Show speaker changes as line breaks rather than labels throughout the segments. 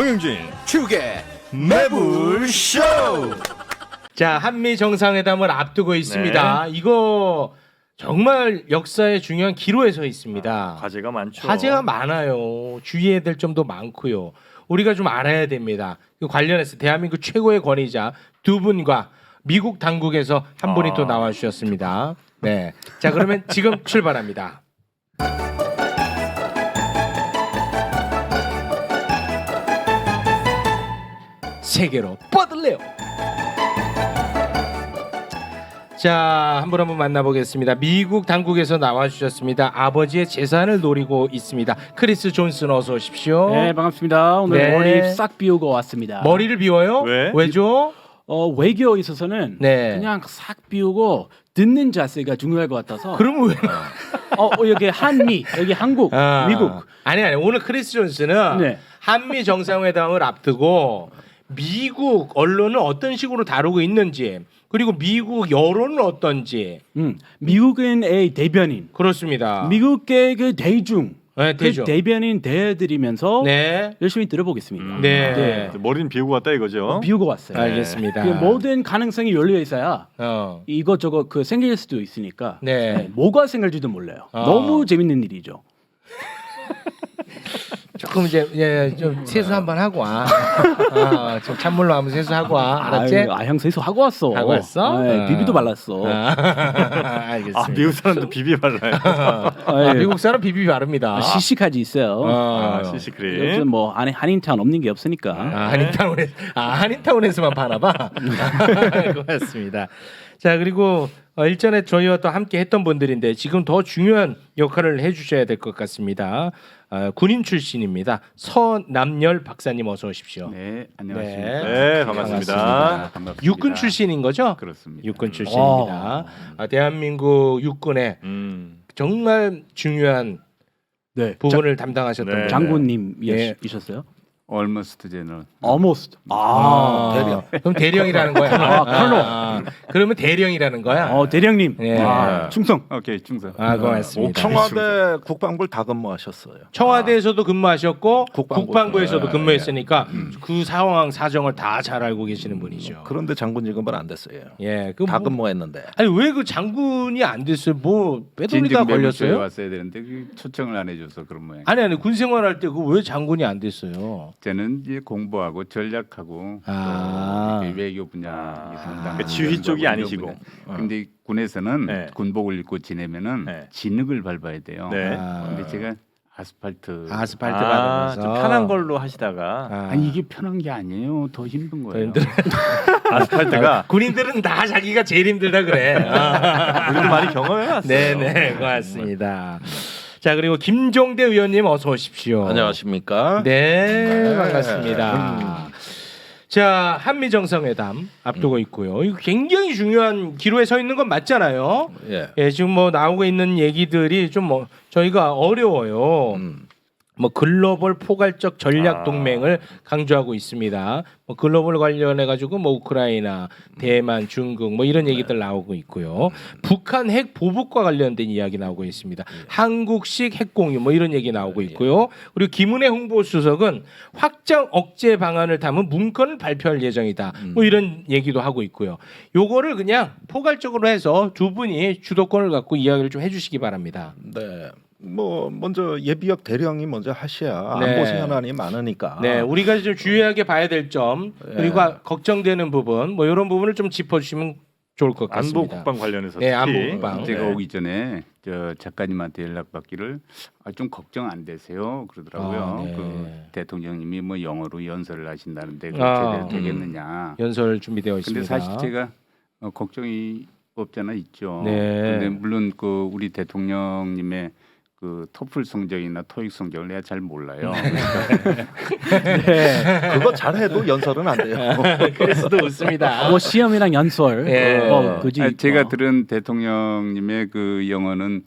정영진 축의 매불쇼.
자, 한미 정상회담을 앞두고 있습니다. 이거 정말 역사의 중요한 기로에 서 있습니다.
과제가 많죠.
화제가 많아요. 주의해야 될 점도 많고요. 우리가 좀 알아야 됩니다. 그 관련해서 대한민국 최고의 권위자 두 분과 미국 당국에서 한 분이 또 나와 주셨습니다. 네. 자, 그러면 지금 출발합니다. 세계로 뻗을래요. 자, 한 분 한 분 만나보겠습니다. 미국 당국에서 나와주셨습니다. 아버지의 재산을 노리고 있습니다. 크리스 존슨 어서 오십시오.
네, 반갑습니다. 오늘
네.
머리 싹 비우고 왔습니다.
머리를 비워요?
왜?
왜죠?
외교에 있어서는
네.
그냥 싹 비우고 듣는 자세가 중요할 것 같아서.
그럼 왜?
여기 한미, 여기 한국, 미국.
아니 오늘 크리스 존슨은
네.
한미 정상회담을 앞두고 미국 언론은 어떤 식으로 다루고 있는지 그리고 미국 여론은 어떤지
미국인의 대변인,
그렇습니다.
미국의 그 대중,
네, 대중.
그 대변인 대드리면서
네.
열심히 들어보겠습니다.
네.
머리는 비우고 왔다 이거죠.
비우고 왔어요.
알겠습니다.
그 모든 가능성이 열려 있어야
어.
이것저것 그 생길 수도 있으니까.
네.
뭐가 생길지도 몰라요.
어.
너무 재밌는 일이죠.
조금 이제 좀 세수 한번 하고 와. 좀 찬물로 한번 세수하고 와. 알았지?
형 세수 하고 왔어.
하고 왔어?
네, 비비도 발랐어.
알겠습니다.
아 미국 사람도 비비 발라요.
미국 사람 비비 바릅니다.
시식까지 있어요.
시시크림.
요즘 뭐 안에 한인타운 없는 게 없으니까.
한인타운에서만 파나봐. 고맙습니다. 자, 그리고 일전에 저희와 또 함께 했던 분들인데 지금 더 중요한 역할을 해주셔야 될 것 같습니다. 군인 출신입니다. 서남열 박사님 어서 오십시오.
네, 안녕하십니까.
네, 반갑습니다.
반갑습니다.
육군 출신인 거죠?
그렇습니다.
육군 출신입니다. 대한민국 육군의 정말 중요한
네.
부분을 담당하셨던
네.
분.
장군님이셨어요?
Almost General.
Almost.
대령. 그럼 대령이라는 거야. 그러면 대령이라는 거야.
대령님.
네.
충성.
오케이, 충성.
고맙습니다.
청와대 국방부를 다 근무하셨어요.
청와대에서도 근무하셨고
국방부.
국방부에서도
네.
근무했으니까 그 상황 사정을 다 잘 알고 계시는 분이죠.
그런데 장군 지급은 안 됐어요.
예, 그
다
뭐,
근무했는데.
아니 왜 그 장군이 안 됐어요? 뭐 빼돌리다
진증배부처에
걸렸어요?
왔어야 되는데 그 초청을 안 해줘서 그런 모양.
아니 군생활할 때 그 왜 장군이 안 됐어요?
저는 이제 공부하고 전략하고
아.
또 외교 분야 담당.
그 지휘 쪽이 아니시고.
근데 군에서는
네.
군복을 입고 지내면은
네.
진흙을 밟아야 돼요.
네.
근데 제가 아스팔트.
아스팔트
좀
받으면서
편한 걸로 하시다가
아니 이게 편한 게 아니에요. 더 힘든 거예요.
아스팔트가
군인들은 다 자기가 제일 힘들다 그래.
우리도 많이 경험해봤어요.
네네 고맙습니다. 자, 그리고 김종대 의원님 어서 오십시오.
안녕하십니까?
네, 반갑습니다. 자, 한미 정상회담 앞두고 있고요. 이거 굉장히 중요한 기로에 서 있는 건 맞잖아요.
예.
지금 뭐 나오고 있는 얘기들이 좀 뭐 저희가 어려워요. 뭐 글로벌 포괄적 전략 동맹을 강조하고 있습니다. 뭐 글로벌 관련해 가지고 뭐 우크라이나, 대만, 중국 뭐 이런 얘기들 나오고 있고요. 북한 핵 보복과 관련된 이야기 나오고 있습니다. 한국식 핵 공유 뭐 이런 얘기 나오고 있고요. 그리고 김은혜 홍보수석은 확장 억제 방안을 담은 문건을 발표할 예정이다. 뭐 이런 얘기도 하고 있고요. 요거를 그냥 포괄적으로 해서 두 분이 주도권을 갖고 이야기를 좀 해주시기 바랍니다.
네. 뭐 먼저 예비역 대령이 먼저 하셔야
네.
안보 현안이 많으니까.
네, 우리가 좀 주의하게 봐야 될 점 그리고 걱정되는 부분 뭐 이런 부분을 좀 짚어주시면 좋을 것 같습니다.
안보 국방 관련해서
네,
특히.
안보 국방.
제가
네.
오기 전에 저 작가님한테 연락받기를 좀 걱정 안 되세요 그러더라고요.
네.
그 대통령님이 뭐 영어로 연설을 하신다는데 그
아,
제대로 되겠느냐.
연설 준비되어 있습니다.
근데 사실 제가 걱정이 없잖아 있죠.
네.
근데 물론 그 우리 대통령님의 그 토플 성적이나 토익 성적을 내가 잘 몰라요.
그거 잘해도 연설은 안 돼요.
그래서도 웃습니다.
뭐 시험이랑 연설.
예.
그지.
아니, 제가 들은 대통령님의 그 영어는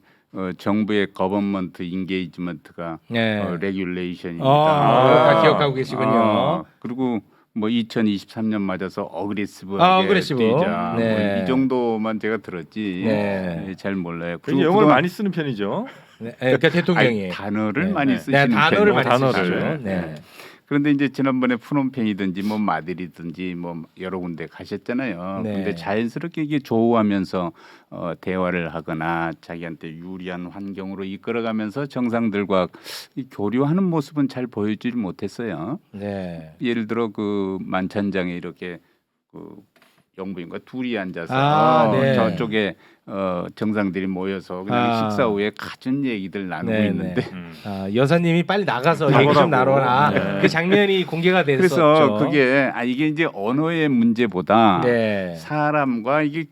정부의 거버먼트 인게이지먼트가
네.
레귤레이션입니다.
다 기억하고 계시군요.
그리고 뭐 2023년 맞아서 어그레시브하게
어그레시브.
뛰자.
네.
뭐이 정도만 제가 들었지
네.
잘 몰라요.
되게 영어를 많이 쓰는 편이죠.
네, 그러니까 대통령이
단어를
네.
많이
네.
쓰시는
단어를 많이
단어를.
쓰시죠. 네.
그런데 이제 지난번에 푸놈펜이든지 뭐 마드리든지 뭐 여러 군데 가셨잖아요.
네.
근데 자연스럽게 이게 조우하면서 대화를 하거나 자기한테 유리한 환경으로 이끌어가면서 정상들과 이 교류하는 모습은 잘 보여주지 못했어요.
네.
예를 들어 그 만찬장에 이렇게 그 영부인과 둘이 앉아서
네.
저쪽에 정상들이 모여서 그냥 식사 후에 갖은 얘기들 나누고
네,
있는데
아, 여사님이 빨리 나가서 얘기 좀 나눠라.
네.
그 장면이 공개가 됐었죠.
그래서 그게 이게 이제 언어의 문제보다
네.
사람과 이게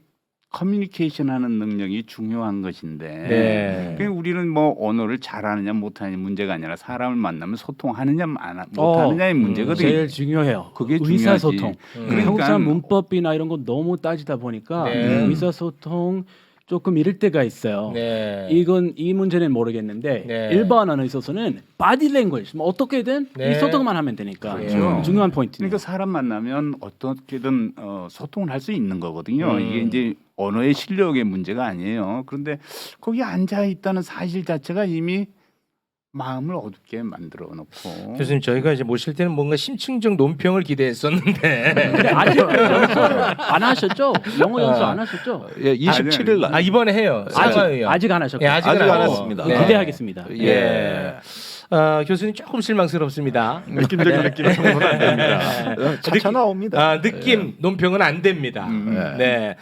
커뮤니케이션하는 능력이 중요한 것인데
네.
그러니까 우리는 뭐 언어를 잘하느냐 못하느냐 문제가 아니라 사람을 만나면 소통하느냐 못하느냐의 문제거든요.
제일 중요해요.
그게
의사소통.
그러니까
한국 사람 문법이나 이런 거 너무 따지다 보니까
네.
의사소통 조금 이럴 때가 있어요.
네.
이건 이 문제는 모르겠는데
네.
일반어에 있어서는 바디 랭귀지 뭐 어떻게든
네.
이 소통만 하면 되니까
그렇죠.
중요한 포인트네요.
그러니까 사람 만나면 어떻게든 소통을 할 수 있는 거거든요.
음.
이게 이제 언어의 실력의 문제가 아니에요. 그런데 거기 앉아 있다는 사실 자체가 이미 마음을 어둡게 만들어 놓고.
교수님 저희가 이제 모실 때는 뭔가 심층적 논평을 기대했었는데
근데 아직 연수 안 하셨죠? 영어 연수 안 하셨죠?
예, 27일 날.
아 이번에 해요. 사과위원.
아직 안 하셨고
예, 아직은
아직 안
하고.
했습니다.
네.
기대하겠습니다.
예. 교수님 조금 실망스럽습니다.
느낌적인 느낌은 정도는 안 됩니다.
차차 나옵니다.
아, 느낌 논평은 안 됩니다. 네.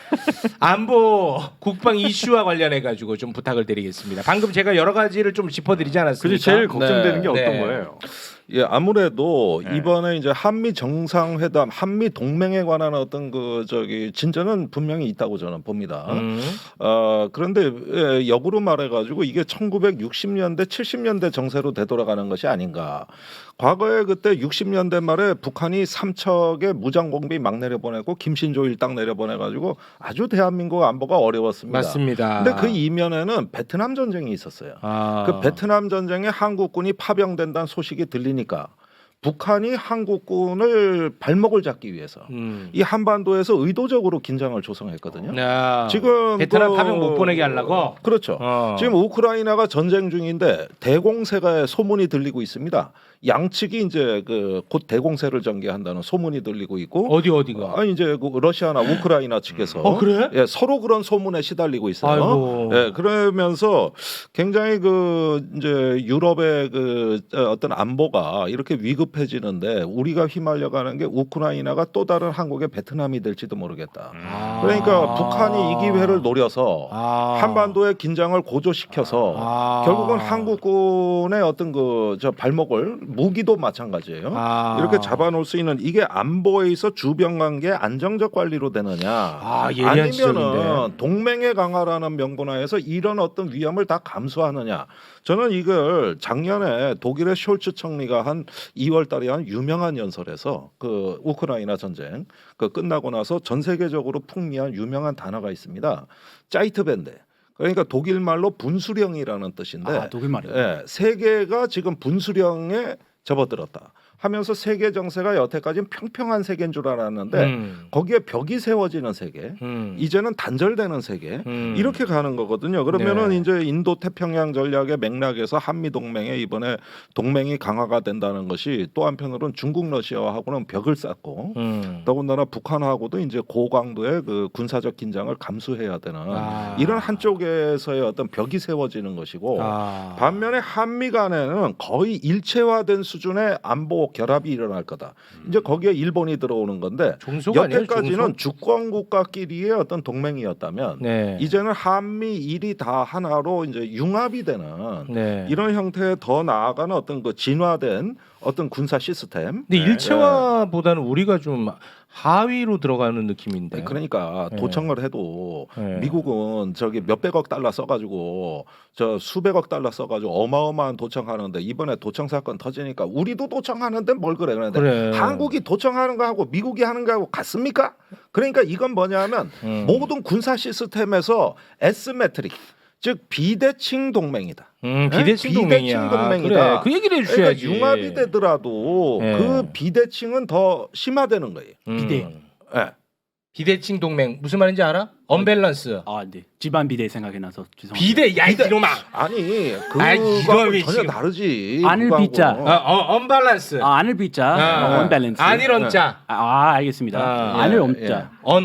안보 국방 이슈와 관련해 가지고 좀 부탁을 드리겠습니다. 방금 제가 여러 가지를 좀 짚어드리지 않았습니까?
그게 제일 걱정되는 게
네.
어떤
네.
거예요?
예, 아무래도
네.
이번에 이제 한미 정상회담, 한미 동맹에 관한 어떤 그 진전은 분명히 있다고 저는 봅니다. 그런데 역으로 말해가지고 이게 1960년대, 70년대 정세로 되돌아가는 것이 아닌가. 과거에 그때 60년대 말에 북한이 삼척에 무장공비 막 내려보내고 김신조 일당 내려보내가지고 아주 대한민국 안보가 어려웠습니다.
맞습니다.
근데 그 이면에는 베트남 전쟁이 있었어요.
아.
그 베트남 전쟁에 한국군이 파병된다는 소식이 들리니까 북한이 한국군을 발목을 잡기 위해서 이 한반도에서 의도적으로 긴장을 조성했거든요.
아.
지금
베트남 파병 못 보내게 하려고.
그렇죠. 지금 우크라이나가 전쟁 중인데 대공세가 소문이 들리고 있습니다. 양측이 이제 곧 대공세를 전개한다는 소문이 들리고 있고
어디가?
아니 이제 그 러시아나 우크라이나 측에서
그래?
예, 서로 그런 소문에 시달리고 있어요.
아이고.
예, 그러면서 굉장히 이제 유럽의 어떤 안보가 이렇게 위급해지는데 우리가 휘말려가는 게 우크라이나가 또 다른 한국의 베트남이 될지도 모르겠다. 그러니까 북한이 이 기회를 노려서 한반도의 긴장을 고조시켜서 결국은 한국군의 어떤 발목을 무기도 마찬가지예요. 이렇게 잡아놓을 수 있는 이게 안보에 있어 주변 관계 안정적 관리로 되느냐,
예리한 지적인데.
아니면은 동맹의 강화라는 명분하에서 이런 어떤 위험을 다 감수하느냐. 저는 이걸 작년에 독일의 숄츠 총리가 한 2월달에 한 유명한 연설에서 그 우크라이나 전쟁 끝나고 나서 전 세계적으로 풍미한 유명한 단어가 있습니다. 짜이트밴데. 그러니까 독일 말로 분수령이라는 뜻인데
독일 말이요.
예, 세계가 지금 분수령에 접어들었다 하면서 세계 정세가 여태까지는 평평한 세계인 줄 알았는데 거기에 벽이 세워지는 세계, 이제는 단절되는 세계 이렇게 가는 거거든요. 그러면은
네.
이제 인도 태평양 전략의 맥락에서 한미 동맹에 이번에 동맹이 강화가 된다는 것이 또 한편으로는 중국 러시아하고는 벽을 쌓고 더군다나 북한하고도 이제 고강도의 그 군사적 긴장을 감수해야 되는 이런 한쪽에서의 어떤 벽이 세워지는 것이고 반면에 한미 간에는 거의 일체화된 수준의 안보 결합이 일어날 거다. 이제 거기에 일본이 들어오는 건데
종속 아니에요,
여태까지는
종속?
주권 국가끼리의 어떤 동맹이었다면
네.
이제는 한미 일이 다 하나로 이제 융합이 되는
네.
이런 형태에 더 나아가는 어떤 진화된 어떤 군사 시스템.
근데 일체화보다는 우리가 좀 하위로 들어가는 느낌인데.
그러니까 도청을 해도
네.
미국은 몇백억 달러 써가지고 수백억 달러 써가지고 어마어마한 도청하는데 이번에 도청 사건 터지니까 우리도 도청하는데 뭘 그러는데
그래.
한국이 도청하는 거하고 미국이 하는 거하고 같습니까? 그러니까 이건 뭐냐면 모든 군사 시스템에서 에스메트릭 즉 비대칭 동맹이다.
비대칭 동맹이야.
동맹이다.
그래, 그 얘기를 해주셔야지.
그러니까 융합이 되더라도 그 비대칭은 더 심화되는 거예요.
비대.
네.
비대칭 동맹 무슨 말인지 알아? 언밸런스.
네. 집안 비대 생각이 나서 죄송합니다.
비대 야이 이놈아.
아니
아이,
그거하고
이거
전혀
지금-
다르지.
안을
그거하고.
빗자.
언밸런스.
안을 빗자. 언밸런스.
안일언자.
알겠습니다. 안을 얹자.
on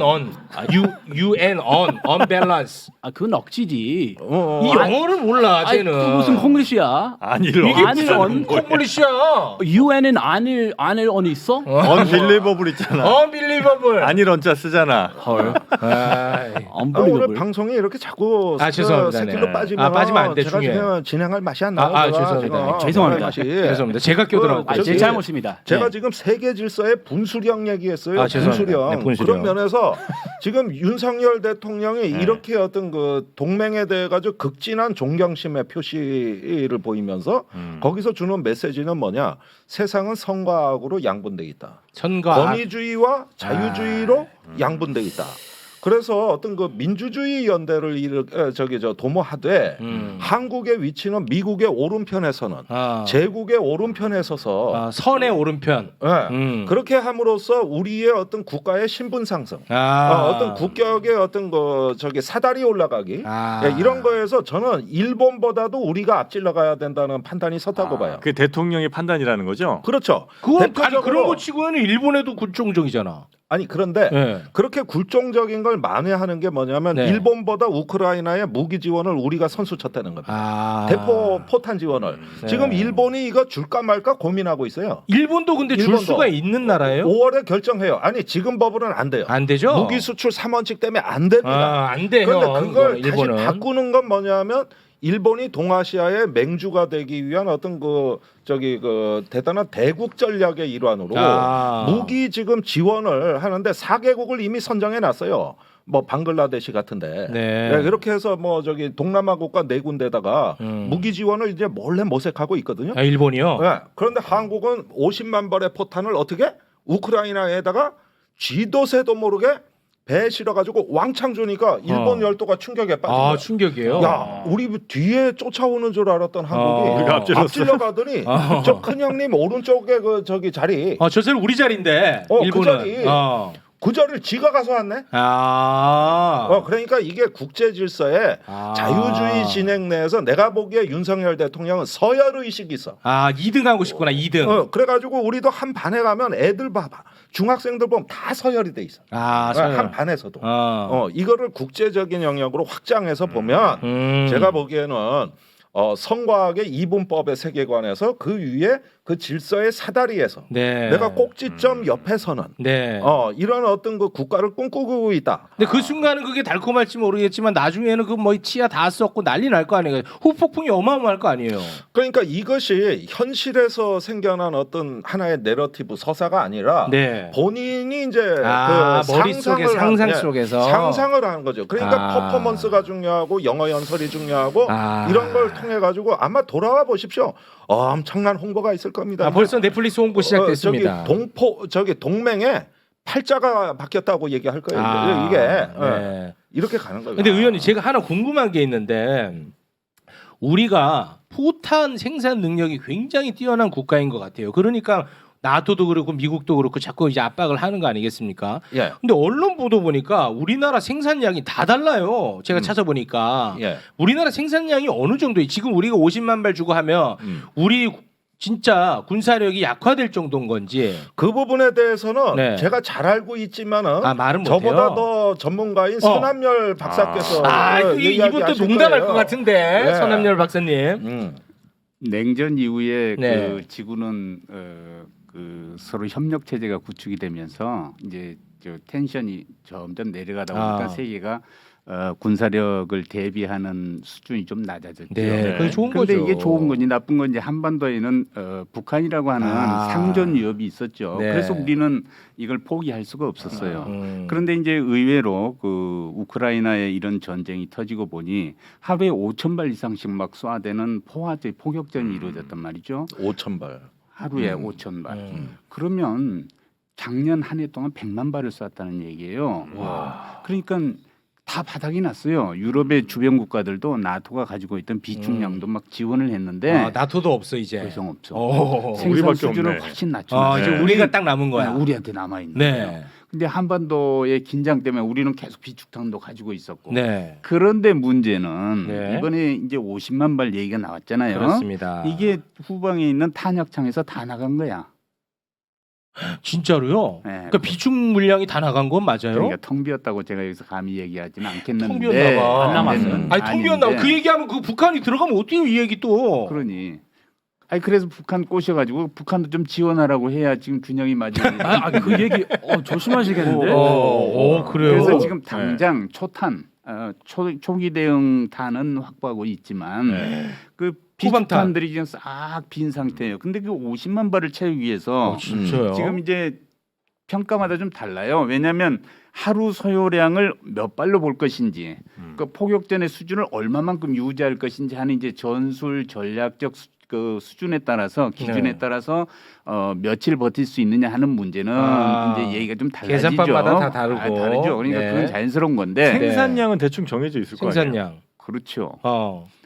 UN on unbalance.
그건 억지지.
이 영어를 몰라
아니,
쟤는.
그 무슨 콩글리시야?
아니로.
이게
안일
무슨
언
콩글리시야.
UN은 안을 언 있어?
언빌리버블 있잖아.
unbelievable.
아니로 언자 쓰잖아.
헐.
아이.
오늘
언블리버블.
방송이 이렇게 자꾸
죄송합니다.
새끼로
네.
빠지면
빠지면 안 돼,
제가
중요해.
지금 진행할 맛이 안 나요.
죄송합니다.
죄송합니다.
맛이.
죄송합니다. 제가 껴들어갖고.
저기-
제 잘못입니다.
제가
네.
지금 세계 질서의 분수령 얘기했어요.
죄송합니다.
분수령.
네, 분수령.
그런 면에서 지금 윤석열 대통령이 이렇게 어떤 그 동맹에 대해 가지고 극진한 존경심의 표시를 보이면서 거기서 주는 메시지는 뭐냐? 세상은 선과 악으로 양분돼 있다.
선과 악.
권위주의와 자유주의로 양분돼 있다. 그래서 어떤 그 민주주의 연대를 도모하되 한국의 위치는 미국의 오른편에서는 제국의 오른편에 서서
선의 오른편.
그렇게 함으로써 우리의 어떤 국가의 신분 상승, 어떤 국격의 어떤 사다리 올라가기 이런 거에서 저는 일본보다도 우리가 앞질러 가야 된다는 판단이 섰다고 봐요.
그 대통령의 판단이라는 거죠.
그렇죠.
그건 아니
대표적으로
그런 거 치고는 일본에도 굴종적이잖아.
아니 그런데
네.
그렇게 굴종적인 걸 만회하는 게 뭐냐면
네.
일본보다 우크라이나에 무기 지원을 우리가 선수쳤다는 겁니다. 대포 포탄 지원을
네.
지금 일본이 이거 줄까 말까 고민하고 있어요.
일본도 근데 줄
일본도.
수가 있는 나라예요?
5월에 결정해요. 아니 지금 법으로는 안 돼요.
안 되죠?
무기 수출 3원칙 때문에 안 됩니다.
안 돼요.
그런데 그걸
이거는 일본은.
다시 바꾸는 건 뭐냐면 일본이 동아시아의 맹주가 되기 위한 어떤 대단한 대국 전략의 일환으로 무기 지금 지원을 하는데 4개국을 이미 선정해 놨어요. 뭐 방글라데시 같은데.
네.
그렇게 해서 동남아 국가 4군데다가 무기 지원을 이제 몰래 모색하고 있거든요.
일본이요?
네. 그런데 한국은 50만 발의 포탄을 어떻게 우크라이나에다가 쥐도 새도 모르게 배에 실어가지고 왕창 주니까 일본 열도가 충격에 빠진 거야.
충격이에요?
야, 우리 뒤에 쫓아오는 줄 알았던 한국이
우리가 앞질렀어.
앞질러 가더니 저 큰형님 오른쪽에 자리
저 자리 우리 자리인데
그
일본은.
자리. 그 자리를 지가 가서 왔네. 그러니까 이게 국제 질서에 자유주의 진행 내에서 내가 보기에 윤석열 대통령은 서열 의식이 있어.
2등하고 싶구나. 2등.
그래가지고 우리도 한 반에 가면 애들 봐봐. 중학생들 보면 다 서열이 돼 있어.
서열.
한 반에서도. 이거를 국제적인 영역으로 확장해서 보면 제가 보기에는 성과학의 이분법의 세계관에서 그 위에 그 질서의 사다리에서 내가 꼭지점 옆에서는 이런 어떤 그 국가를 꿈꾸고 있다.
근데 그 순간은 그게 달콤할지 모르겠지만 나중에는 그 뭐 치아 다 썩고 난리 날 거 아니에요. 후폭풍이 어마어마할 거 아니에요.
그러니까 이것이 현실에서 생겨난 어떤 하나의 내러티브 서사가 아니라 본인이 이제
머릿속에 상상 속에서
상상을 하는 거죠. 그러니까 퍼포먼스가 중요하고 영어 연설이 중요하고 이런 걸 통해 가지고 아마 돌아와 보십시오. 엄청난 홍보가 있을 겁니다.
벌써 넷플릭스 홍보 시작됐습니다.
동맹에 팔자가 바뀌었다고 얘기할 거예요. 이게 이렇게 가는 거예요.
근데 의원님 제가 하나 궁금한 게 있는데 우리가 포탄 생산 능력이 굉장히 뛰어난 국가인 것 같아요. 그러니까 나토도 그렇고 미국도 그렇고 자꾸 이제 압박을 하는 거 아니겠습니까? 근데 언론 보도 보니까 우리나라 생산량이 다 달라요. 제가 찾아보니까 우리나라 생산량이 어느 정도예요? 지금 우리가 50만 발 주고 하면 우리 진짜 군사력이 약화될 정도인 건지
그 부분에 대해서는 제가 잘 알고 있지만은
말은
저보다 더 전문가인 서남열 박사께서
이분 또 농담할 것 같은데 서남열 박사님.
냉전 이후에 그 지구는 그 서로 협력 체제가 구축이 되면서 이제 텐션이 점점 내려가다 보니까 세계가 군사력을 대비하는 수준이 좀 낮아졌죠.
그게 좋은
그런데
거죠.
이게 좋은 건지 나쁜 건지 한반도에는 북한이라고 하는 상존 위협이 있었죠. 그래서 우리는 이걸 포기할 수가 없었어요. 그런데 이제 의외로 그 우크라이나의 이런 전쟁이 터지고 보니 하루에 5,000발 이상씩 막 쏴대는 포화제 포격전이 이루어졌단 말이죠.
5,000발.
하루에 5,000발. 그러면 작년 한 해 동안 100만 발을 쐈다는 얘기예요. 그러니까 다 바닥이 났어요. 유럽의 주변 국가들도 나토가 가지고 있던 비축량도 막 지원을 했는데
나토도 없어 이제.
더 이상 없죠.
오.
생산
우리밖에
수준을
없네.
훨씬 낮췄어요.
이제 우리가 딱 남은 거야.
우리한테 남아 있는
네.
거예요. 근데 한반도의 긴장 때문에 우리는 계속 비축탄도 가지고 있었고.
네.
그런데 문제는
네.
이번에 이제 50만 발 얘기가 나왔잖아요.
그렇습니다.
이게 후방에 있는 탄약창에서 다 나간 거야.
진짜로요?
네.
그러니까 비축 물량이 다 나간 건 맞아요?
그러니까 텅 비었다고 제가 여기서 감히 얘기하지는 않겠는데.
텅 비었나봐.
안 남았어요.
문제는
아니 텅 비었나?
아닌데.
그 얘기하면 그 북한이 들어가면 어떻게 이 얘기 또?
그러니. 아니 그래서 북한 꼬셔가지고 북한도 좀 지원하라고 해야 지금 균형이 맞지.
그 얘기 조심하시겠는데.
그래요.
그래서 지금 당장 초탄, 초기 대응탄은 확보하고 있지만 그
후방탄.
비탄들이 지금 싹 빈 상태예요. 근데 그 50만 발을 채우기 위해서
진짜요?
지금 이제 평가마다 좀 달라요. 왜냐하면 하루 소요량을 몇 발로 볼 것인지, 그 포격전의 수준을 얼마만큼 유지할 것인지 하는 이제 전술 전략적 그 수준에 따라서 기준에
네.
따라서 며칠 버틸 수 있느냐 하는 문제는 이제 얘기가 좀 달라지죠.
계산법마다 다 다르고.
다르죠. 그러니까
네.
그건 자연스러운 건데.
생산량은 대충 정해져 있을 거 아니에요.
생산량.
그렇죠.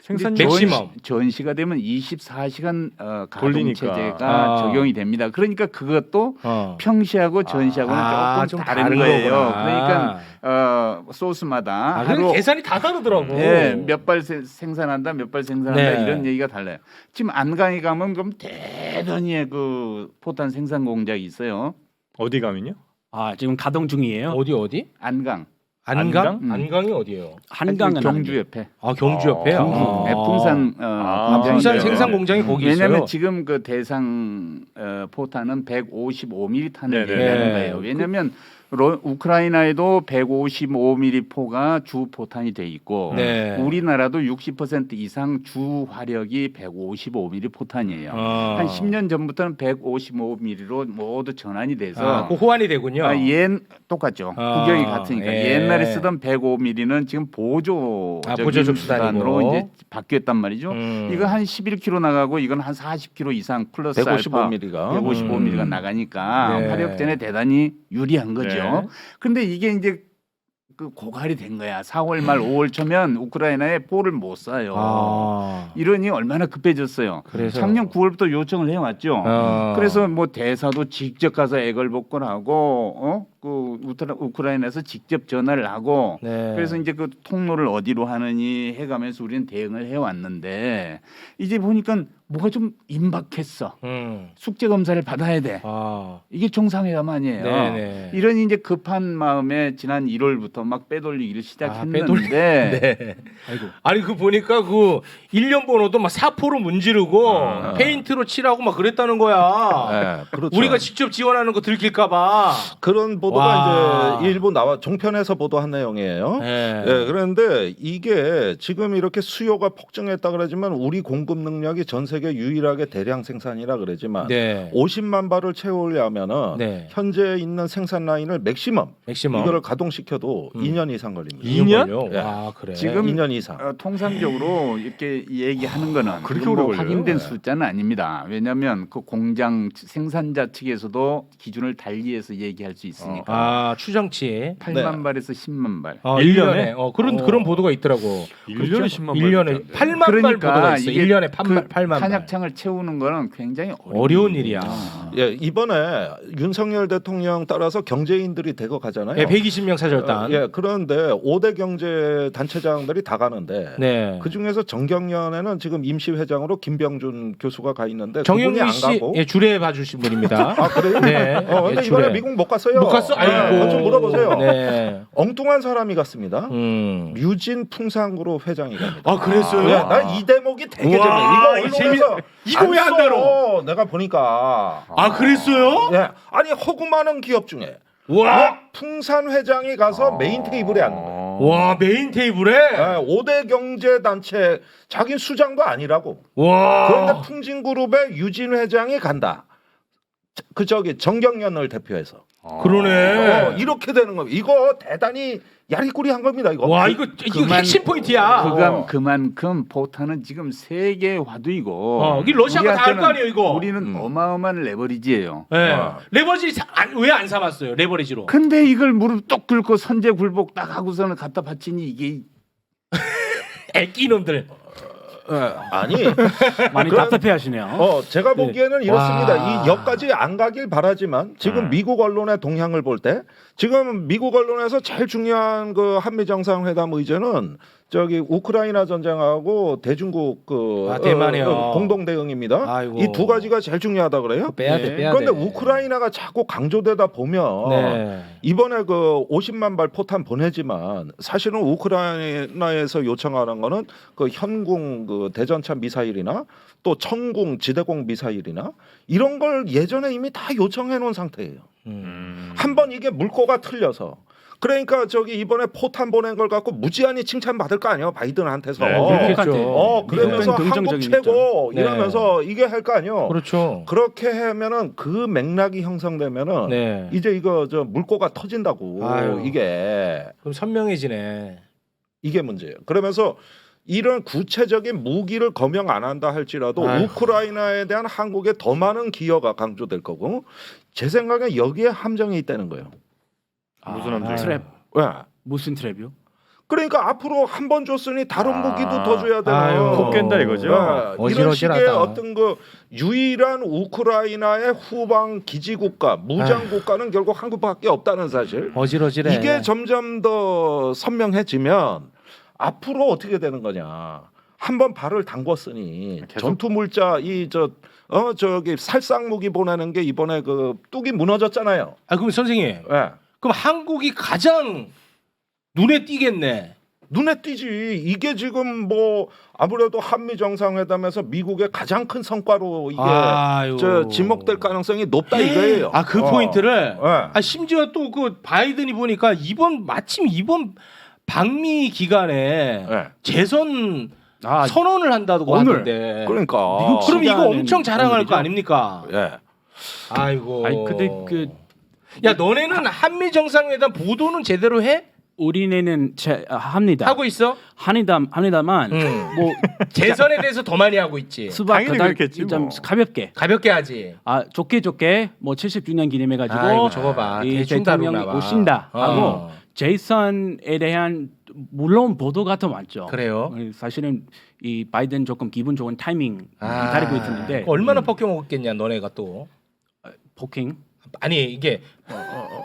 생산량
맥시멈.
전시가 되면 24시간 가동
돌리니까.
체제가 적용이 됩니다. 그러니까 그것도 평시하고 전시하고는 조금 다른 거예요.
거구나.
그러니까 소스마다
하루 계산이 다 다르더라고.
몇 발 생산한다, 몇 발 생산한다
네.
이런 얘기가 달라요. 지금 안강에 가면 그럼 대단히의 그 포탄 생산 공장이 있어요.
어디 가면요?
지금 가동 중이에요.
어디?
안강.
안강?
안강?
안강이 어디예요?
한강은
경주 옆에.
경주 옆에요.
풍산 공장이
풍산
있어요.
생산 공장이 거기 있어요.
왜냐하면 지금 그 대상 포탄은 155mm 탄을
네네.
얘기하는
네.
거예요. 왜냐하면 우크라이나에도 155mm 포가 주 포탄이 돼 있고
네.
우리나라도 60% 이상 주 화력이 155mm 포탄이에요. 한 10년 전부터는 155mm로 모두 전환이 돼서
그 호환이 되군요.
똑같죠. 구경이 같으니까
예.
옛날에 쓰던 105mm는 지금 보조적인
보조적
수단으로
수단이고.
이제 바뀌었단 말이죠. 이거 한 11km 나가고 이건 한 40km 이상 플러스
155mm가
155mm가 나가니까
네.
화력전에 대단히 유리한 거죠.
네.
근데 이게 이제 그 고갈이 된 거야. 4월 말 5월 초면 우크라이나에 포를 못 쏴요. 이러니 얼마나 급해졌어요.
그래서.
작년 9월부터 요청을 해왔죠. 그래서 뭐 대사도 직접 가서 애걸복걸 하고 그 우크라이나에서 직접 전화를 하고
네.
그래서 이제 그 통로를 어디로 하느니 해가면서 우리는 대응을 해왔는데 이제 보니까 뭐가 좀 임박했어. 숙제 검사를 받아야 돼. 이게 정상회담 아니에요.
네네.
이런 이제 급한 마음에 지난 1월부터 막 빼돌리기를 시작했는데
네. 아니 그 보니까 그 1년 번호도 막 사포로 문지르고 페인트로 칠하고 막 그랬다는 거야.
네, 그렇죠.
우리가 직접 지원하는 거 들킬까 봐.
그런 보도가
와.
이제 일부 나와 종편에서 보도한 내용이에요.
네.
예, 그런데 이게 지금 이렇게 수요가 폭증했다 그러지만 우리 공급 능력이 전 세계 유일하게 대량 생산이라 그러지만
네.
50만 발을 채우려면은
네.
현재 있는 생산 라인을 맥시멈 이거를 가동시켜도 2년 이상 걸립니다.
2년?
예.
그래.
지금
2년 이상.
통상적으로 이렇게 얘기하는 거는
그렇게
뭐
오래 걸려요?
확인된
네.
숫자는 아닙니다. 왜냐하면 그 공장 생산자 측에서도 기준을 달리해서 얘기할 수 있으니까
추정치.
8만 발에서 10만 발.
1년에 그런 보도가 있더라고.
1년에 10만 발.
1년에 8만 발
그러니까
보도가 있어.
이게
1년에
그
8만 발.
탄약창을 채우는 거는 굉장히
어려운 일이야.
예, 이번에 윤석열 대통령 따라서 경제인들이 대거 가잖아요.
120명 사절단.
예, 그런데 5대 경제 단체장들이 다 가는데
네.
그 중에서 정경련에는 지금 임시 회장으로 김병준 교수가 가 있는데 그분이
정영민
안
씨
가고.
주례 봐주신 분입니다.
아 그래요?
네.
근데
예,
이번에
주례.
미국 못 갔어요.
못 갔어? 아이고.
좀 물어보세요.
네.
엉뚱한 사람이 갔습니다. 류진 풍산그룹 회장이 갑니다.
그랬어요?
예, 난 이 대목이 되게
우와,
재밌어. 이거
재미-
언론에서
이거 왜 안
써.
다뤄?
내가 보니까.
그랬어요?
예, 아니 허구 많은 기업 중에
와.
풍산 회장이 가서 메인 테이블에 앉는 거예요.
와, 메인 테이블에?
5대 경제 단체 자기 수장도 아니라고.
와.
그런데 풍진그룹의 유진 회장이 간다. 정경련을 대표해서.
그러네.
이렇게 되는 겁니다. 이거 대단히 야리꾸리한 겁니다. 이거.
와, 이거 핵심 포인트야.
그만큼 포탄은 지금 세계 화두이고.
이게 러시아가 다 할 거 아니에요, 이거.
우리는 어마어마한 레버리지예요.
네. 레버리지 왜 안 삼았어요? 레버리지로.
근데 이걸 무릎 똑 꿇고 선제 굴복 딱 하고서는 갖다 바치니 이게
애끼 놈들.
아니
많이
그런-
답답해하시네요.
제가 보기에는 이렇습니다.
와.
이 역까지 안 가길 바라지만 지금 미국 언론의 동향을 볼 때 지금 미국 언론에서 제일 중요한 그 한미 정상회담 의제는 저기 우크라이나 전쟁하고 대중국
대만이요.
공동 대응입니다.
아이고.
이 두 가지가 제일 중요하다 그래요.
빼야 돼,
네.
빼야
그런데
돼.
우크라이나가 자꾸 강조되다 보면
네.
이번에 그 50만 발 포탄 보내지만 사실은 우크라이나에서 요청하는 거는 그 현궁 그 대전차 미사일이나 또 청궁 지대공 미사일이나 이런 걸 예전에 이미 다 요청해 놓은 상태예요. 한번 이게 물꼬가 틀려서 그러니까 저기 이번에 포탄 보낸 걸 갖고 무지한히 칭찬받을 거 아니에요 바이든한테서.
네,
그렇겠죠.
그러면서
미국은
한국
긍정적인
최고
입장.
이러면서 이게 할 거 아니에요.
그렇죠.
그렇게 하면은 그 맥락이 형성되면은
네.
이제 이거 저 물꼬가 터진다고.
아유.
이게
그럼 선명해지네.
문제예요. 그러면서 이런 구체적인 무기를 검영 안 한다 할지라도
아유.
우크라이나에 대한 한국의 더 많은 기여가 강조될 거고 제 생각에 여기에 함정이 있다는 거예요.
무슨 함정?
트랩.
왜?
무슨 트랩이요?
그러니까 앞으로 한 번 줬으니 다른 무기도 더 줘야 되나요?
아유.
꼭 깬다 이거죠?
이런 식의
어질어질하다.
어떤 그 유일한 우크라이나의 후방 기지 국가, 무장 국가는 결국 한국밖에 없다는 사실.
어질어질해.
이게 점점 더 선명해지면 앞으로 어떻게 되는 거냐? 한번 발을 담궜으니
계속?
전투 물자 저기 살상 무기 보내는 게 이번에 그 뚝이 무너졌잖아요.
그럼 선생님,
예.
그럼 한국이 가장 눈에 띄겠네.
눈에 띄지. 이게 지금 뭐 아무래도 한미 정상회담에서 미국의 가장 큰 성과로 이게
아유.
지목될 가능성이 높다 이거예요.
그 포인트를.
예.
심지어 또 그 바이든이 보니까 마침 이번 방미 기간에
예.
재선 선언을 한다고
오늘.
하던데.
그러니까
미국
그럼 이거
시간에는
엄청 자랑할
오늘이죠?
거 아닙니까?
예.
아이고.
아니 근데 그
야 너네는 한미 정상회담 보도는 제대로 해?
우리네는 합니다.
하고 있어?
합니다만 뭐
재선에 대해서 더 많이 하고 있지.
수박
당연히 그렇겠지,
좀
뭐.
가볍게.
가볍게 하지.
좋게 뭐 70주년 기념해가지고
아이고 저거 봐.
이
대충
대통령이
다루나 봐.
오신다 하고
어.
제이슨에 대한 물론 보도가 더 많죠.
그래요?
사실은 이 바이든 조금 기분 좋은 타이밍 기다리고 있었는데
얼마나 벗겨 먹었겠냐 너네가 또.
폭행.
아니 이게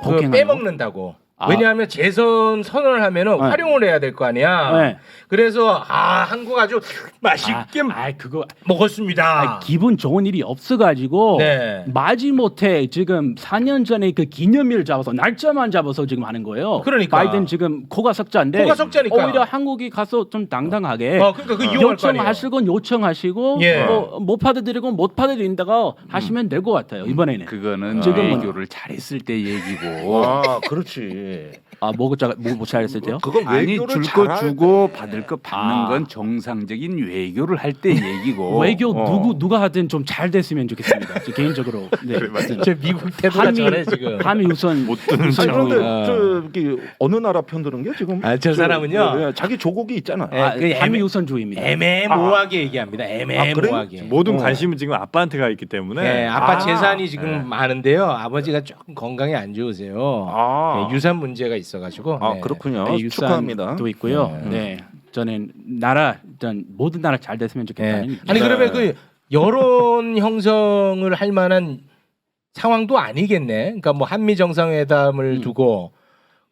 폭행하는
빼먹는다고. 왜냐하면 재선 선언을 하면은 활용을 해야 될 거 아니야.
네.
그래서 한국 아주 맛있게
그거
먹었습니다.
기분 좋은 일이 없어가지고
네.
마지못해 지금 4년 전에 그 기념일 잡아서 날짜만 잡아서 지금 하는 거예요.
그러니까.
바이든 지금 코가 석자인데
코가 석자니까.
오히려 한국이 가서 좀 당당하게
그러니까 그 이용할 거 아니에요.
요청하실 건 요청하시고
예.
못 받아들이고 못 받아들인다가 하시면 될 것 같아요. 이번에는
그거는
지금은-
외교를 잘했을 때 얘기고
그렇지.
뭐 잘했을 때요?
그건
아니
외교를
줄 거
잘할
주고
때.
받을 거 받는 건 정상적인 외교를 할 때 얘기고
외교 누가 하든 좀 잘 됐으면 좋겠습니다. 저 개인적으로. 네.
저 미국 태도가 저래 지금.
한미 우선
못 듣는
아니,
척.
그런데 저기 어느 나라 편드는 게 지금?
저 사람은요.
자기 조국이 있잖아.
그
한미 우선주의입니다.
애매모호하게 얘기합니다. 애매모호하게.
모든 관심은 지금 아빠한테 가 있기 때문에.
네, 아빠 재산이 지금 많은데요. 아버지가 조금 건강이 안 좋으세요. 네, 유산 문제가 있어가지고. 네.
그렇군요.
네,
축하합니다.
유산도 있고요. 네. 저는 일단 모든 나라 잘 됐으면 좋겠다는.
네. 아니 그러면 그 여론 형성을 할 만한 상황도 아니겠네. 그러니까 뭐 한미 정상회담을 두고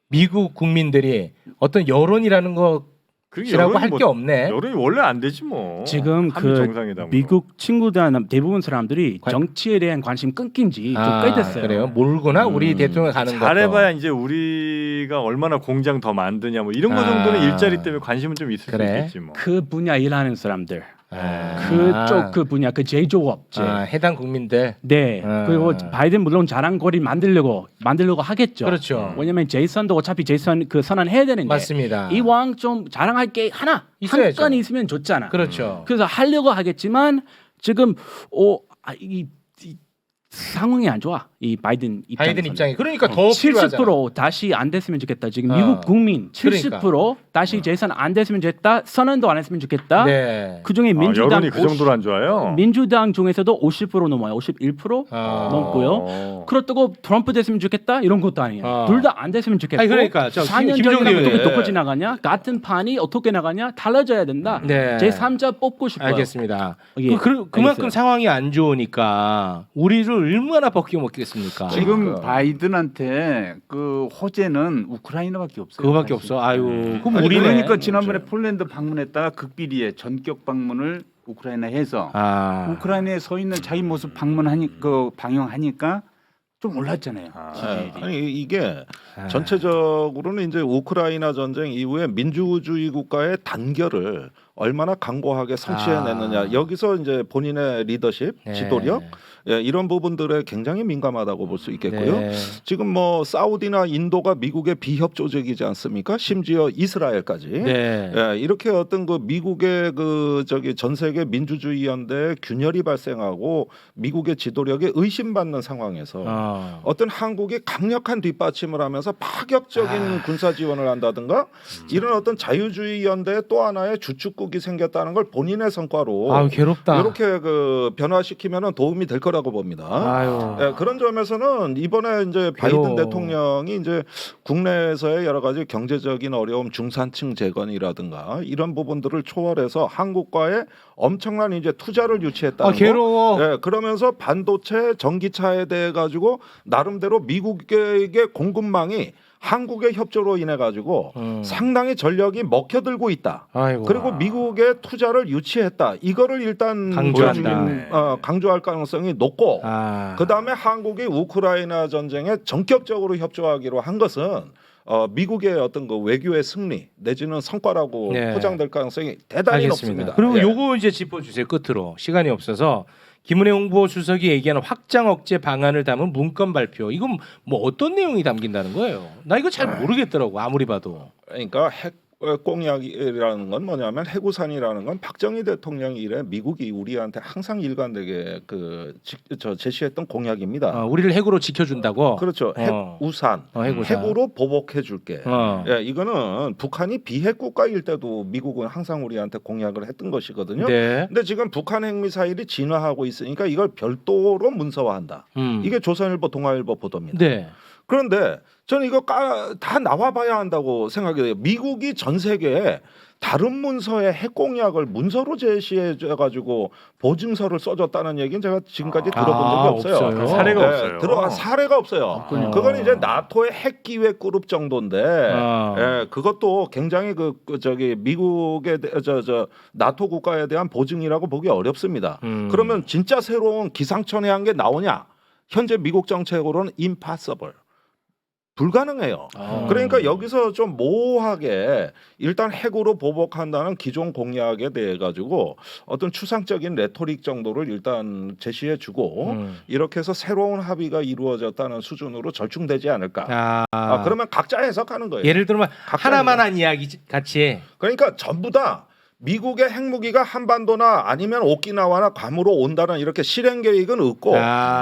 미국 국민들이 어떤 여론이라는 것이라고 할 게 없네.
여론이 원래 안 되지 뭐.
지금
한미
그
정상회담으로.
미국 친구들이나 대부분 사람들이 정치에 대한 관심 끊긴 지 좀 꽤 됐어요.
그래요. 모르구나 우리 대통령 가는 거.
잘해봐야 이제 우리가 얼마나 공장 더 만드냐 뭐 이런 거 정도는 일자리 때문에 관심은 좀 있을 수 있겠지 뭐.
그 분야 일하는 사람들, 그쪽 그 분야 그 제조업체,
해당 국민들.
네. 그리고 바이든 물론 자랑거리 만들려고 하겠죠.
그렇죠.
왜냐면 제이슨도 어차피 제이슨 그 선언해야 되는데.
맞습니다.
이왕 좀 자랑할 게 한
있어야죠.
건 있으면 좋잖아.
그렇죠.
그래서 하려고 하겠지만 지금 이 상황이 안 좋아. 이 바이든 입장에서.
바이든 입장이 그러니까 더 필요하잖아.
70% 다시 안 됐으면 좋겠다. 지금
어.
미국 국민 70%
그러니까.
다시 재산 안 됐으면 좋겠다. 선언도 안 했으면 좋겠다.
네.
그중에
아,
민주당
여론이 그 정도로 안 좋아요.
민주당 중에서도 50% 넘어요. 51% 넘고요. 그렇다고 트럼프 됐으면 좋겠다 이런 것도 아니에요. 둘 다 안 됐으면 좋겠고.
아니, 그러니까 저
4년
김종대
전이랑 어떻게
의원.
똑같이 나가냐? 같은 판이 어떻게 나가냐? 달라져야 된다.
네.
제3자 뽑고 싶어요.
알겠습니다.
예,
그만큼
알겠어요.
상황이 안 좋으니까 우리를 얼마나 벗겨 먹겠습니까?
지금 바이든한테 그 호재는 우크라이나밖에 없어요.
그거밖에
사실.
없어. 아유, 그럼
아니,
우리네.
그러니까 지난번에 폴란드 방문했다가 극비리에 전격 방문을 우크라이나에 해서 우크라이나에 서 있는 자기 모습 방영하니까 좀 올랐잖아요. 지지율이.
아니 이게 전체적으로는 이제 우크라이나 전쟁 이후에 민주주의 국가의 단결을 얼마나 강고하게 성취해냈느냐 여기서 이제 본인의 리더십,
네.
지도력 이런 부분들에 굉장히 민감하다고 볼 수 있겠고요.
네.
지금 뭐 사우디나 인도가 미국의 비협 조직이지 않습니까? 심지어 이스라엘까지.
네.
이렇게 어떤 그 미국의 그 저기 전 세계 민주주의 연대에 균열이 발생하고 미국의 지도력에 의심받는 상황에서 어떤 한국이 강력한 뒷받침을 하면서 파격적인 군사 지원을 한다든가 이런 어떤 자유주의 연대의 또 하나의 주축국이 생겼다는 걸 본인의 성과로
아유, 괴롭다.
이렇게 그 변화시키면은 도움이 될 거라고 봅니다.
아유.
그런 점에서는 이번에 이제 바이든
괴로워.
대통령이 이제 국내에서의 여러 가지 경제적인 어려움, 중산층 재건이라든가 이런 부분들을 초월해서 한국과의 엄청난 이제 투자를 유치했다는 거.
괴로워.
그러면서 반도체, 전기차에 대해 가지고 나름대로 미국에게 공급망이 한국의 협조로 인해 가지고 상당히 전력이 먹혀들고 있다.
아이고.
그리고 미국의 투자를 유치했다. 이거를 일단
강조한다.
강조할 가능성이 높고 그다음에 한국이 우크라이나 전쟁에 전격적으로 협조하기로 한 것은 미국의 어떤 그 외교의 승리 내지는 성과라고
네.
포장될 가능성이 대단히
알겠습니다.
높습니다.
그리고
예.
요거 이제 짚어주세요. 끝으로 시간이 없어서 김은혜 홍보수석이 얘기하는 확장 억제 방안을 담은 문건 발표. 이건 뭐 어떤 내용이 담긴다는 거예요? 나 이거 잘 모르겠더라고 아무리 봐도.
그러니까 핵 공약이라는 건 뭐냐면 해구산이라는 건 박정희 대통령 이래 미국이 우리한테 항상 일관되게 제시했던 공약입니다.
우리를 핵으로 지켜준다고.
그렇죠. 핵우산,
핵우산.
핵으로 보복해줄게. 이거는 북한이 비핵 국가일 때도 미국은 항상 우리한테 공약을 했던 것이거든요.
네.
근데 지금 북한 핵미사일이 진화하고 있으니까 이걸 별도로 문서화한다. 이게 조선일보, 동아일보 보도입니다.
네.
그런데 저는 이거 다 나와봐야 한다고 생각해요. 미국이 전 세계에 다른 문서의 핵 공약을 문서로 제시해가지고 보증서를 써줬다는 얘기는 제가 지금까지 들어본 적이 없어요.
없어요?
사례가 없어요.
사례가 없어요. 그건 이제 나토의 핵 기획 그룹 정도인데 그것도 굉장히 저기 미국의 나토 국가에 대한 보증이라고 보기 어렵습니다. 그러면 진짜 새로운 기상천외한 게 나오냐? 현재 미국 정책으로는 impossible. 불가능해요. 그러니까 여기서 좀 모호하게 일단 핵으로 보복한다는 기존 공약에 대해 가지고 어떤 추상적인 레토릭 정도를 일단 제시해주고 이렇게 해서 새로운 합의가 이루어졌다는 수준으로 절충되지 않을까. 그러면 각자 해석하는 거예요.
예를 들면 하나만한 이야기 같이.
그러니까 전부 다 미국의 핵무기가 한반도나 아니면 오키나와나 괌으로 온다는 이렇게 실행 계획은 없고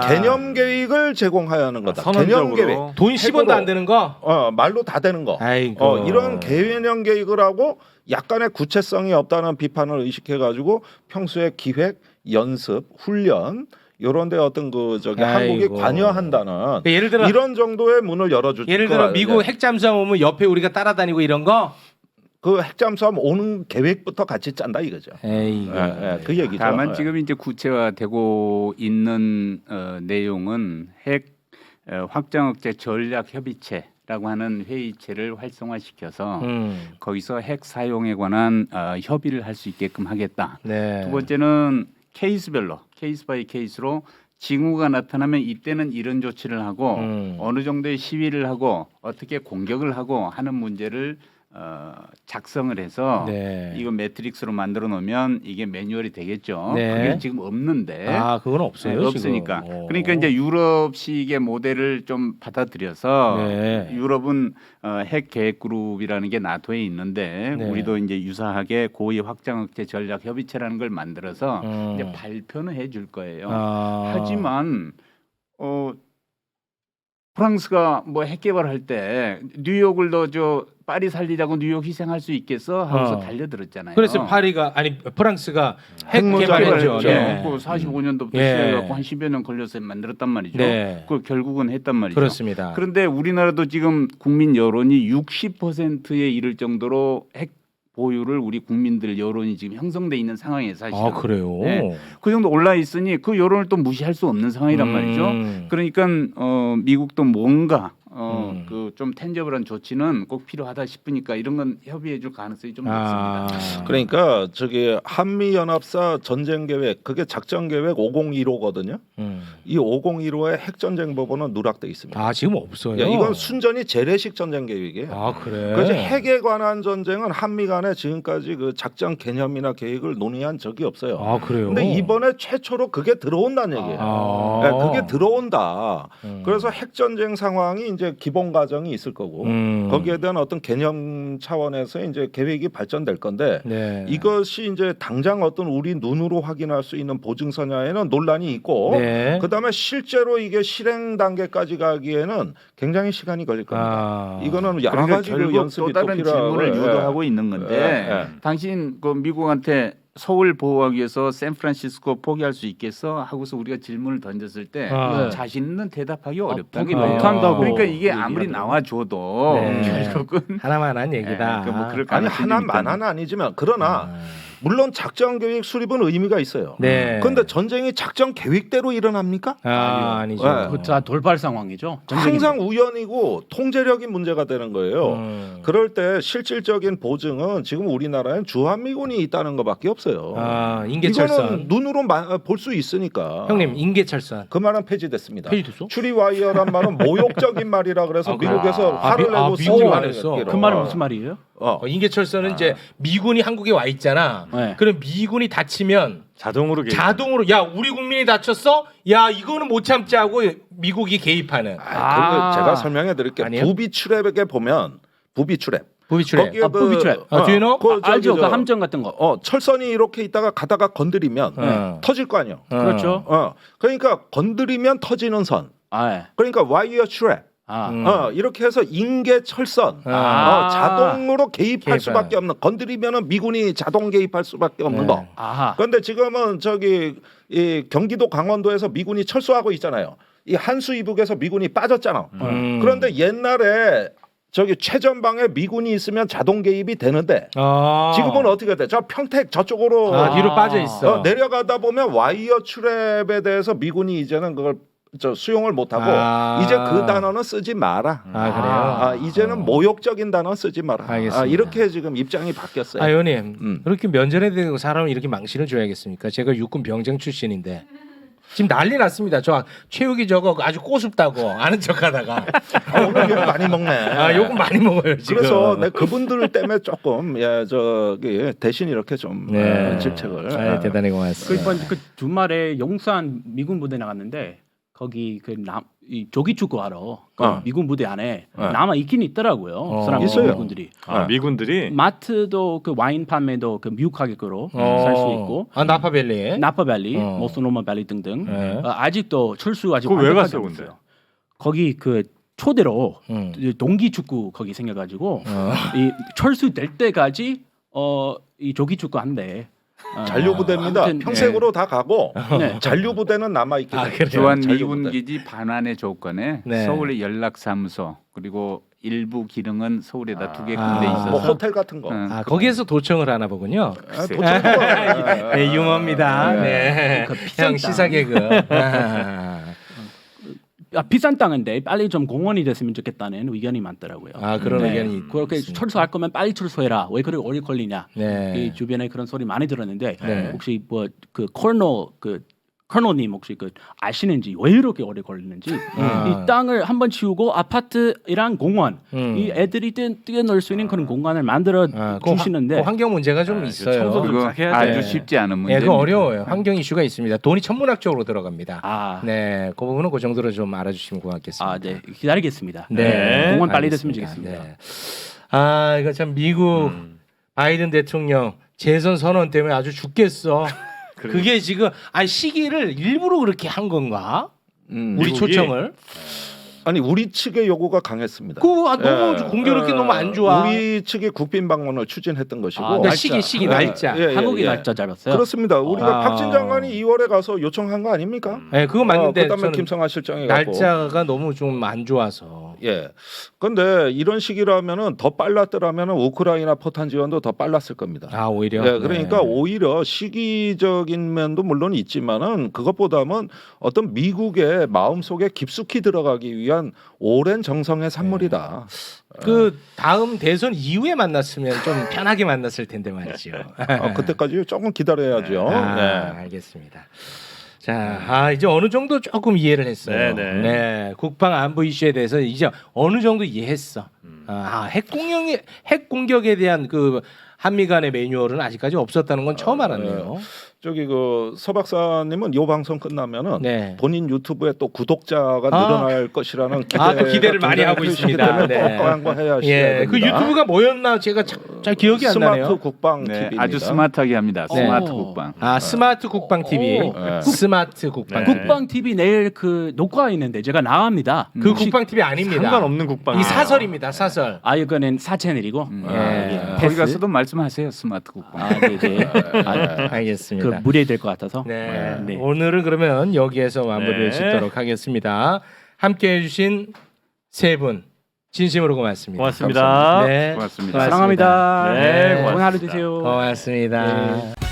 개념 계획을 제공해야 하는 거다. 개념 계획.
돈 10원도 안 되는 거?
말로 다 되는 거.
아이고.
이런 개념 계획을 하고 약간의 구체성이 없다는 비판을 의식해 가지고 평소에 기획, 연습, 훈련 이런 데 어떤 한국이 관여한다는
예를 들어
이런 정도의 문을 열어줄
예를 들어 미국 핵잠수함 오면 옆에 우리가 따라다니고 이런 거?
그 핵잠수함 오는 계획부터 같이 짠다 이거죠. 그 얘기죠.
다만 지금 이제 구체화되고 있는 내용은 핵 확장 억제 전략 협의체라고 하는 회의체를 활성화시켜서 거기서 핵 사용에 관한 협의를 할 수 있게끔 하겠다.
네.
두 번째는 케이스별로 케이스 바이 케이스로 징후가 나타나면 이때는 이런 조치를 하고 어느 정도의 시위를 하고 어떻게 공격을 하고 하는 문제를 작성을 해서 이거 매트릭스로 만들어 놓으면 이게 매뉴얼이 되겠죠. 그게 지금 없는데.
그건 없어요.
없으니까. 그러니까 이제 유럽식의 모델을 좀 받아들여서 유럽은 핵 계획 그룹이라는 게 나토에 있는데 우리도 이제 유사하게 고위 확장 억제 전략 협의체라는 걸 만들어서 이제 발표는 해줄 거예요. 하지만 프랑스가 뭐 핵 개발할 때 뉴욕을 저 파리 살리자고 뉴욕 희생할 수 있겠어 하고서 달려들었잖아요.
그래서 파리가 아니 프랑스가 핵
핵무장
개발했죠.
개발했죠.
네.
그 45년도부터
예.
시작해갖고 한 10여 년 걸려서 만들었단 말이죠.
네.
그 결국은 했단 말이죠.
그렇습니다.
그런데 우리나라도 지금 국민 여론이 60%에 이를 정도로 핵 보유를 우리 국민들 여론이 지금 형성돼 있는 상황에서 사실
아 그래요.
네. 그 정도 올라 있으니 그 여론을 또 무시할 수 없는 상황이란 말이죠. 그러니까 미국도 뭔가 그 좀 텐저블한 조치는 꼭 필요하다 싶으니까 이런 건 협의해줄 가능성이 좀 높습니다.
그러니까 저기 한미 연합사 전쟁 계획 그게 작전 계획 5015거든요. 이 5015의 핵 전쟁 법원은 누락돼 있습니다.
아 지금 없어요.
야, 이건 순전히 재래식 전쟁 계획이에요.
아 그래.
그래서 핵에 관한 전쟁은 한미 간에 지금까지 그 작전 개념이나 계획을 논의한 적이 없어요.
아 그래요.
근데 이번에 최초로 그게 들어온다는 얘기예요.
아.
네, 그게 들어온다. 그래서 핵 전쟁 상황이 이제 기본 과정이 있을 거고 거기에 대한 어떤 개념 차원에서 이제 계획이 발전될 건데
네.
이것이 이제 당장 어떤 우리 눈으로 확인할 수 있는 보증서냐에는 논란이 있고
네.
그다음에 실제로 이게 실행 단계까지 가기에는 굉장히 시간이 걸릴 겁니다. 이거는 여러
그러니까
가지 그
결국
연습이
또 다른 질문을
필요하고,
유도하고 있는 건데 당신 그 미국한테 서울 보호하기 위해서 샌프란시스코 포기할 수 있겠어? 하고서 우리가 질문을 던졌을 때
아.
자신 있는 대답하기 어렵다는
포기
거예요.
못한다고
그러니까 이게
얘기하더라고요.
아무리 나와줘도
네.
결국은
하나만한 얘기다.
뭐 그럴
아니
가능성이 좀 있다는
하나만은 아니지만 그러나 물론 작전 계획 수립은 의미가 있어요.
네.
그런데 전쟁이 작전 계획대로 일어납니까?
아니죠.
네.
그 다 돌발 상황이죠.
항상 우연이고 통제력이 문제가 되는 거예요. 그럴 때 실질적인 보증은 지금 우리나라엔 주한미군이 있다는 것밖에 없어요.
아 인계철선.
이거는 눈으로 볼 수 있으니까.
형님 인계철선.
그 말은 폐지됐습니다.
폐지됐어?
추리와이어란 말은 모욕적인 말이라 그래서
아, 그래?
미국에서
아,
화를
미- 아,
내고
미국이
쓰지
화냈어?
말기로.
그 말은 무슨 말이에요?
인계철선은 이제 미군이 한국에 와 있잖아.
네.
그럼 미군이 다치면
자동으로
자동으로 야 우리 국민이 다쳤어? 야 이거는 못 참지 하고 미국이 개입하는.
그거 제가 설명해 드릴게요.
아니에요?
부비 트랩에 보면 부비 트랩.
부비출해.
거기에
부비 트랩.
Do you know?
알죠. 그 함정 같은 거.
철선이 이렇게 있다가 가다가 건드리면 터질 거 아니에요.
그렇죠.
그러니까 건드리면 터지는 선.
아,
그러니까 와이어 트랩. 이렇게 해서 인계 철선 자동으로 개입할 수밖에 없는 건드리면은 미군이 자동 개입할 수밖에 없는 거.
아하.
그런데 지금은 저기 이 경기도 강원도에서 미군이 철수하고 있잖아요. 이 한수 이북에서 미군이 빠졌잖아. 그런데 옛날에 저기 최전방에 미군이 있으면 자동 개입이 되는데 지금은 어떻게 돼? 저 평택 저쪽으로
뒤로 빠져 있어.
내려가다 보면 와이어 트랩에 대해서 미군이 이제는 그걸 수용을 못하고 이제 그 단어는 쓰지 마라.
그래요?
이제는 모욕적인 단어 쓰지 마라.
알겠습니다.
이렇게 지금 입장이 바뀌었어요.
의원님 그렇게 면전에 대고 사람을 이렇게 망신을 줘야겠습니까? 제가 육군 병장 출신인데 지금 난리 났습니다. 저 최욱이 저거 아주 꼬숩다고 아는 척하다가
오늘 욕 많이 먹네.
욕은 많이 먹어요 지금.
그래서 내 그분들 때문에 조금 저기 대신 이렇게 좀 질책을.
대단히 고맙습니다.
그 주말에 용산 미군 부대 나갔는데 거기 이 조기축구 하러 미군 부대 안에 남아 있긴 있더라고요. 사람
있어요.
미군들이.
미군들이
마트도 그 와인 판매도 그 미국 가격으로 살 수 있고.
나파밸리에.
나파밸리, 모소노마 밸리 등등. 아직도 철수 아직
그거 왜
완벽하게
갔어요,
없어요.
근데?
거기 그 초대로 동기 축구 거기 생겨가지고 이 철수 될 때까지 이 조기 축구 한대.
잔류부대입니다.
아무튼,
평생으로 다 가고
네.
잔류부대는 남아 있게 됩니다.
주한
잔류부대.
미군 기지 반환의 조건에 서울의 연락사무소 그리고 일부 기능은 서울에다 2개 군데 있어서
뭐 호텔 같은 거.
거기에서 도청을 하나 보군요.
도청도
유머입니다. 네. 형 시사 개그.
비싼 땅인데 빨리 좀 공원이 됐으면 좋겠다는 의견이 많더라고요.
그런 의견이
그렇게
있습니다.
철수할 거면 빨리 철수해라. 왜 그렇게 오래 걸리냐?
네.
이 주변에 그런 소리 많이 들었는데
네.
혹시 뭐 그 커널님 혹시 그 아시는지 왜 이렇게 오래 걸리는지 이 땅을 한번 치우고 아파트랑 공원 이 애들이 뛰어놀 수 있는 그런 공간을 만들어 주시는데
환경 문제가 좀 있어요.
청소도
그거
해야 돼.
아주 쉽지 않은
네,
문제입니다.
그거 어려워요. 환경 이슈가 있습니다. 돈이 천문학적으로 들어갑니다.
아,
네, 그 부분은 그 정도로 좀 알아주시면 고맙겠습니다.
네 기다리겠습니다.
네,
공원 빨리
알겠습니다.
됐으면 좋겠습니다.
네. 이거 참 미국 바이든 대통령 재선 선언 때문에 아주 죽겠어. 그게 지금 시기를 일부러 그렇게 한 건가? 우리
미국이?
초청을.
아니 우리 측의 요구가 강했습니다.
너무 공교롭게 너무 안 좋아.
우리 측이 국빈 방문을 추진했던 것이고.
아,
그러니까 시기 날짜.
한국이 날짜 잡았어요.
그렇습니다. 우리가
아.
박진 장관이 2월에 가서 요청한 거 아닙니까?
네, 그거 맞는데
그다음에
저는
김성하 실장이 갖고.
날짜가 너무 좀 안 좋아서.
예. 근데 이런 시기라면은 더 빨랐더라면은 우크라이나 포탄 지원도 더 빨랐을 겁니다.
아 오히려.
예, 그러니까
네.
오히려 시기적인 면도 물론 있지만은 그것보다는 어떤 미국의 마음속에 깊숙이 들어가기 위한 오랜 정성의 산물이다.
그 다음 대선 이후에 만났으면 좀 편하게 만났을 텐데 말이죠.
그때까지 조금 기다려야죠.
아,
네.
알겠습니다. 자, 이제 어느 정도 조금 이해를 했어요.
네네.
네, 국방 안보 이슈에 대해서 이제 어느 정도 이해했어. 핵 공격에 대한 그 한미 간의 매뉴얼은 아직까지 없었다는 건 처음 알았네요.
저기 그 서 박사님은 이 방송 끝나면은
네.
본인 유튜브에 또 구독자가 늘어날 것이라는
또 기대를 많이 하고 있습니다. 네.
꼭 한번 해야
예, 그 유튜브가 뭐였나 제가 잘 기억이 안 나네요.
스마트 국방
네,
TV입니다.
아주 스마트하게 합니다.
네.
스마트 국방.
스마트 국방 TV.
네.
스마트 국방.
네.
국방 TV 내일 그 녹화 있는데 제가 나갑니다.
그 국방 TV 아닙니다.
상관없는 국방.
이 사설입니다. 사설.
이거는 사채널이고.
거기 가서도 말씀하세요. 스마트 국방.
네네.
알겠습니다.
그 무리될 것 같아서.
네.
네.
오늘은 그러면 여기에서 마무리를
네.
짓도록 하겠습니다. 함께해 주신 세 분 진심으로 고맙습니다.
고맙습니다.
네.
고맙습니다.
사랑합니다.
네,
좋은 하루
고맙습니다.
되세요.
고맙습니다.